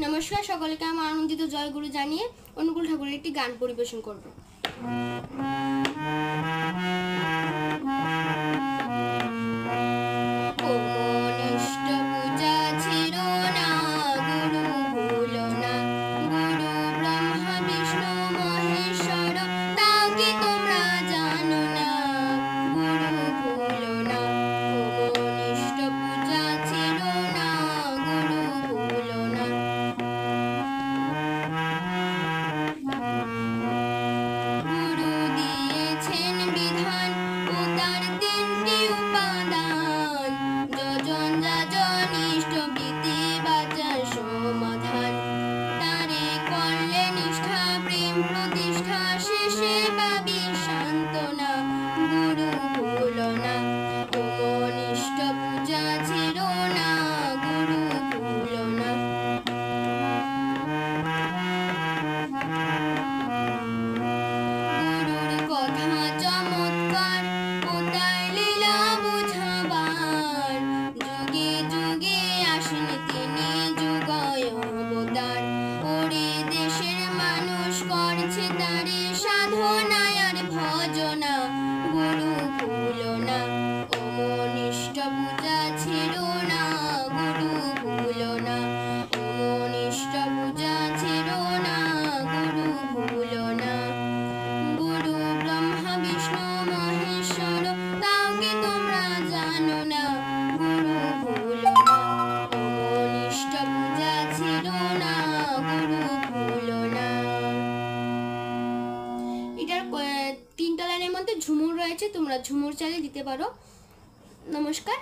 নমস্কার সকলকে, আমার আনন্দিত জয়গুরু জানিয়ে অনুকূল ঠাকুরের একটি গান পরিবেশন করব। প্রতিষ্ঠা শেষে পাবি সান্ত্বনা, গুরু ভুলো না, কমনিষ্ঠ পূজা ছেড়ো না, গুরু ভুলো না। গুরুর কথা চমৎকার, ও তার লীলা বুঝাবার, যুগে যুগে আসেন তিনি যুগয় অবতার। ওরে দেশের মানুষ করছে তারে সাধনায় আর ভজনা, গুরু ভুলো না, অমনিষ্ঠ পূজা ছেড়ো না, গুরু ভুলো না, অমনিষ্ঠ পূজা ছেড়ো না, গুরু ভুলো না। গুরু ব্রহ্মা বিষ্ণু মহেশ্বর, কাউকে তোমরা জানো না, গুরু ভুলো না, অমনিষ্ঠ পূজা ছেড়ো না, গুরু ভুলো না। এটার 3টা লাইনের মধ্যে ঝুমুর রয়েছে, তোমরা ঝুমুর চালিয়ে দিতে পারো। নমস্কার।